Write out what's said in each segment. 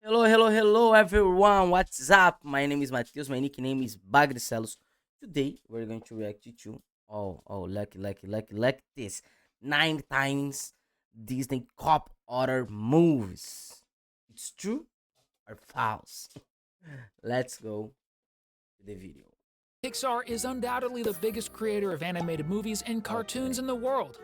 Hello everyone. What's up? My name is Matheus. My nickname is BAGRECELOS. Today we're going to react to lucky this 9 times Disney cop horror movies. It's true or false? Let's go to the video. Pixar is undoubtedly the biggest creator of animated movies and cartoons in the world.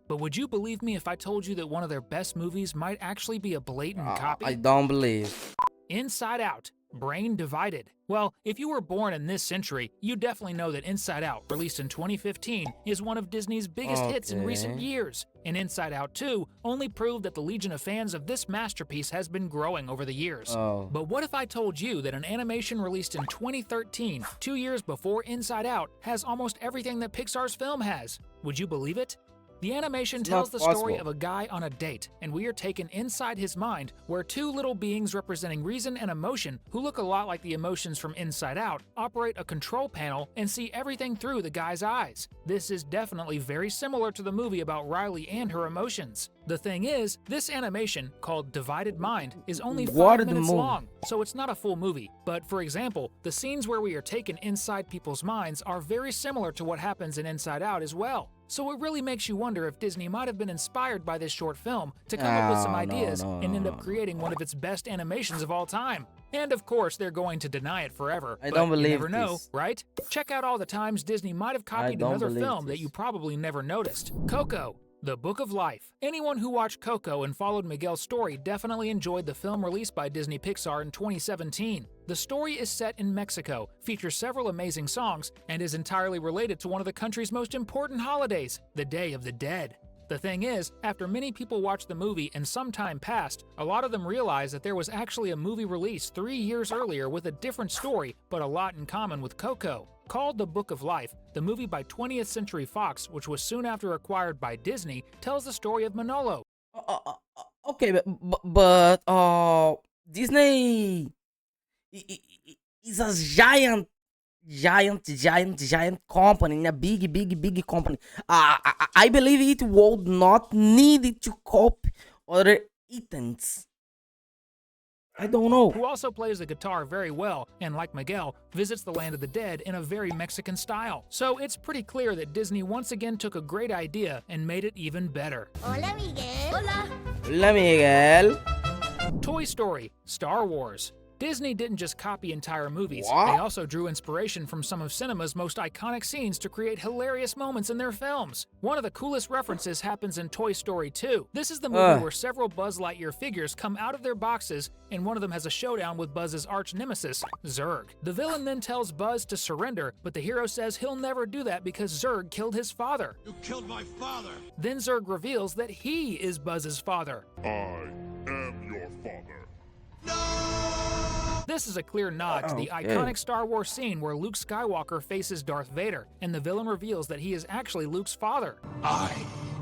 But would you believe me if I told you that one of their best movies might actually be a blatant copy? I don't believe. Inside Out, Brain Divided. Well, if you were born in this century, you definitely know that Inside Out, released in 2015, is one of Disney's biggest hits in recent years. And Inside Out 2 only proved that the legion of fans of this masterpiece has been growing over the years. But what if I told you that an animation released in 2013, 2 years before Inside Out, has almost everything that Pixar's film has? Would you believe it? The animation tells the story of a guy on a date, and we are taken inside his mind, where two little beings representing reason and emotion, who look a lot like the emotions from Inside Out, operate a control panel and see everything through the guy's eyes. This is definitely very similar to the movie about Riley and her emotions. The thing is, this animation, called Divided Mind, is only 5 minutes long, so it's not a full movie. But for example, the scenes where we are taken inside people's minds are very similar to what happens in Inside Out as well. So it really makes you wonder if Disney might have been inspired by this short film to come up with some ideas and end up creating one of its best animations of all time. And of course, they're going to deny it forever. I don't believe you never know, this. right? Check out all the times Disney might have copied another film that you probably never noticed. Coco. The Book of Life. Anyone who watched Coco and followed Miguel's story definitely enjoyed the film released by Disney Pixar in 2017. The story is set in Mexico, features several amazing songs, and is entirely related to one of the country's most important holidays, the Day of the Dead. The thing is, after many people watched the movie and some time passed, a lot of them realized that there was actually a movie released 3 years earlier with a different story, but a lot in common with Coco. Called The Book of Life, the movie by 20th Century Fox, which was soon after acquired by Disney, tells the story of Manolo. Okay, but Disney is a giant company, a big company. I believe it would not need to copy other items. I don't know. Who also plays the guitar very well, and like Miguel, visits the land of the dead in a very Mexican style. So it's pretty clear that Disney once again took a great idea and made it even better. Hola, Miguel. Hola. Hola, Miguel. Toy Story, Star Wars. Disney didn't just copy entire movies, What? They also drew inspiration from some of cinema's most iconic scenes to create hilarious moments in their films. One of the coolest references happens in Toy Story 2. This is the movie where several Buzz Lightyear figures come out of their boxes, and one of them has a showdown with Buzz's arch nemesis, Zurg. The villain then tells Buzz to surrender, but the hero says he'll never do that because Zurg killed his father. You killed my father! Then Zurg reveals that he is Buzz's father. I am your father. This is a clear nod to the iconic Star Wars scene where Luke Skywalker faces Darth Vader, and the villain reveals that he is actually Luke's father. I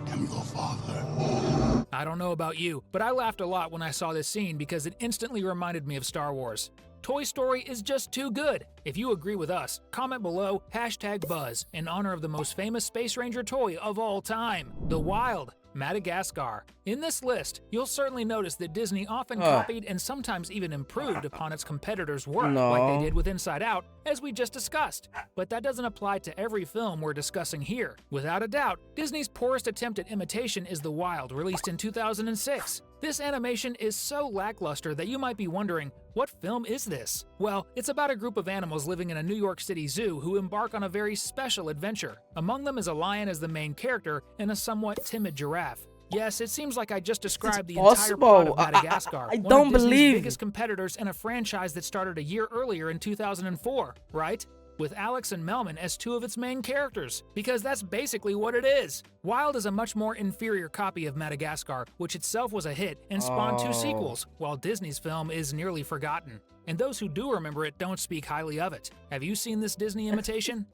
am your father. I don't know about you, but I laughed a lot when I saw this scene because it instantly reminded me of Star Wars. Toy Story is just too good. If you agree with us, comment below #Buzz in honor of the most famous Space Ranger toy of all time, the Wild, Madagascar. In this list, you'll certainly notice that Disney often copied and sometimes even improved upon its competitors' work, like they did with Inside Out, as we just discussed. But that doesn't apply to every film we're discussing here. Without a doubt, Disney's poorest attempt at imitation is The Wild, released in 2006. This animation is so lackluster that you might be wondering, what film is this? Well, it's about a group of animals living in a New York City zoo who embark on a very special adventure. Among them is a lion as the main character and a somewhat timid giraffe. Yes, it seems like I just described the entire plot of Madagascar, I one don't of Disney's believe biggest competitors in a franchise that started a year earlier in 2004, right? With Alex and Melman as two of its main characters, because that's basically what it is. Wild is a much more inferior copy of Madagascar, which itself was a hit and spawned 2 sequels, while Disney's film is nearly forgotten. And those who do remember it don't speak highly of it. Have you seen this Disney imitation?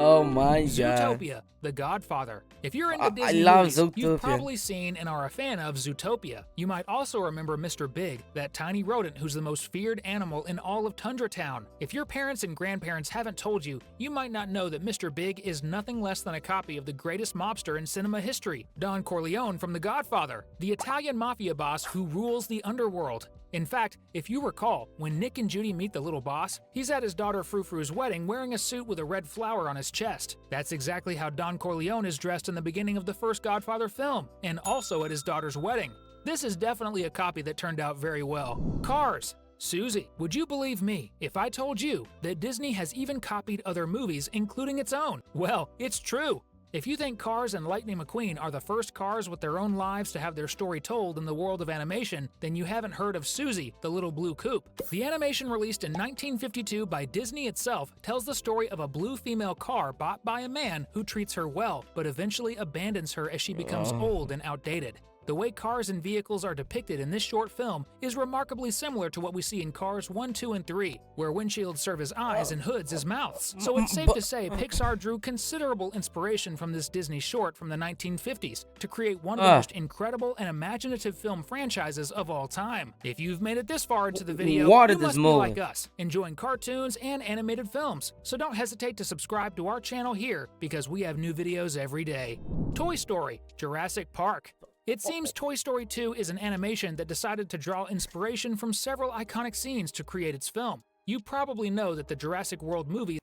Oh my god. Zootopia, The Godfather. If you're into I Disney love movies, you've Zootopia. probably seen and are a fan of Zootopia. You might also remember Mr. Big, that tiny rodent who's the most feared animal in all of Tundra Town. If your parents and grandparents haven't told you, you might not know that Mr. Big is nothing less than a copy of the greatest mobster in cinema history, Don Corleone from The Godfather, the Italian mafia boss who rules the underworld. In fact, if you recall, when Nick and Judy meet the little boss, he's at his daughter Frou Frou's wedding wearing a suit with a red flower on his chest. That's exactly how Don Corleone is dressed in the beginning of the first Godfather film, and also at his daughter's wedding. This is definitely a copy that turned out very well. Cars. Susie, would you believe me if I told you that Disney has even copied other movies, including its own? Well, it's true. If you think Cars and Lightning McQueen are the first cars with their own lives to have their story told in the world of animation, then you haven't heard of Susie, the Little Blue Coupe. The animation released in 1952 by Disney itself tells the story of a blue female car bought by a man who treats her well, but eventually abandons her as she becomes old and outdated. The way cars and vehicles are depicted in this short film is remarkably similar to what we see in Cars 1, 2, and 3, where windshields serve as eyes and hoods as mouths. So it's safe to say Pixar drew considerable inspiration from this Disney short from the 1950s to create one of the most incredible and imaginative film franchises of all time. If you've made it this far into the video, you must be like us, enjoying cartoons and animated films. So don't hesitate to subscribe to our channel here, because we have new videos every day. Toy Story, Jurassic Park. It seems Toy Story 2 is an animation that decided to draw inspiration from several iconic scenes to create its film. You probably know that the Jurassic World movie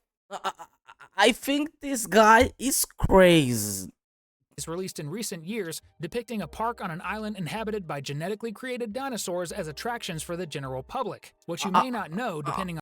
I think this guy is crazy. is released in recent years, depicting a park on an island inhabited by genetically created dinosaurs as attractions for the general public. What you may not know, depending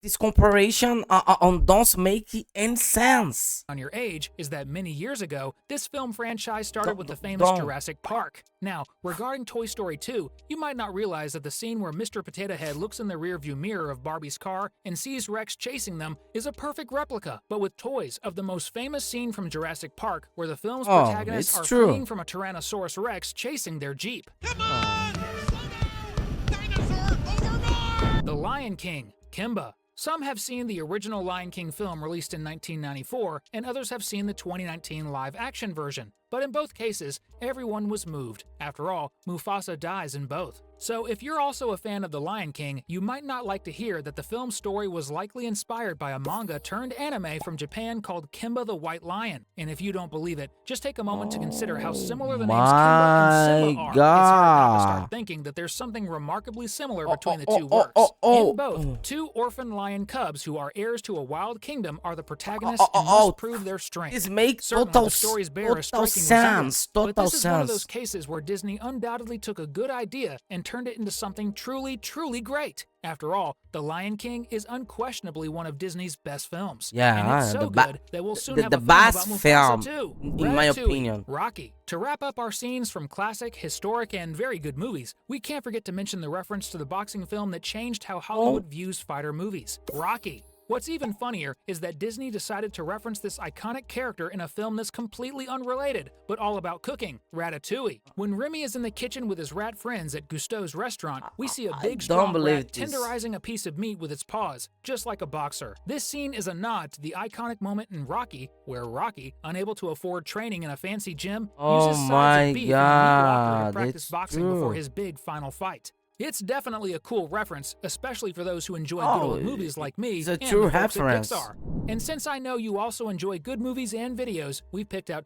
This comparison don't make any sense. on your age, is that many years ago, this film franchise started with the famous Jurassic Park. Now, regarding Toy Story 2, you might not realize that the scene where Mr. Potato Head looks in the rearview mirror of Barbie's car and sees Rex chasing them is a perfect replica, but with toys, of the most famous scene from Jurassic Park, where the film's protagonists are fleeing from a Tyrannosaurus Rex chasing their Jeep. Come on! Slow down! Dinosaur overboard! The Lion King, Kimba. Some have seen the original Lion King film released in 1994, and others have seen the 2019 live-action version. But in both cases, everyone was moved. After all, Mufasa dies in both. So if you're also a fan of The Lion King, you might not like to hear that the film's story was likely inspired by a manga turned anime from Japan called Kimba the White Lion. And if you don't believe it, just take a moment to consider how similar the names Kimba and Simba are. It's hard not to start thinking that there's something remarkably similar between the two works. In both, two orphan lion cubs who are heirs to a wild kingdom are the protagonists and must prove their strength. This makes Certainly, total the stories bear a striking sense. but this is one of those cases where Disney undoubtedly took a good idea and turned it into something truly, truly great. After all, The Lion King is unquestionably one of Disney's best films. Yeah, and it's so good that we'll soon have the a film best about film, Mufasa too. in my Ratatouille, opinion. Rocky. To wrap up our scenes from classic, historic, and very good movies, we can't forget to mention the reference to the boxing film that changed how Hollywood views fighter movies, Rocky. What's even funnier is that Disney decided to reference this iconic character in a film that's completely unrelated, but all about cooking, Ratatouille. When Remy is in the kitchen with his rat friends at Gusteau's restaurant, we see a big strong rat tenderizing a piece of meat with its paws, just like a boxer. This scene is a nod to the iconic moment in Rocky, where Rocky, unable to afford training in a fancy gym, uses sides of beef in a meat locker to practice boxing before his big final fight. It's definitely a cool reference, especially for those who enjoy good old movies like me it's a and true the folks at reference. Pixar. And since I know you also enjoy good movies and videos, we picked out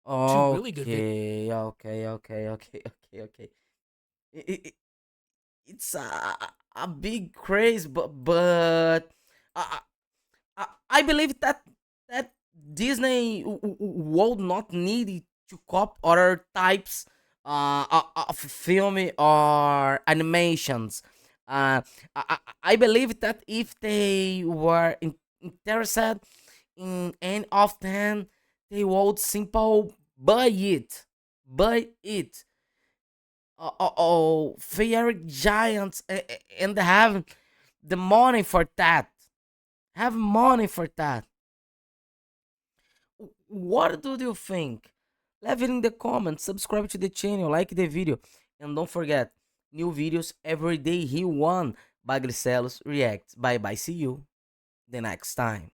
two really good videos. Okay. It's a big craze, but I believe that Disney would not need to copy other types of film or animations. I believe that if they were interested in any of them, they would simple buy it. Fairy giants and have the money for that. Have money for that. What do you think? Leave it in the comments, subscribe to the channel, like the video, and don't forget, new videos every day here on BAGRECELOS Reacts. Bye bye, see you the next time.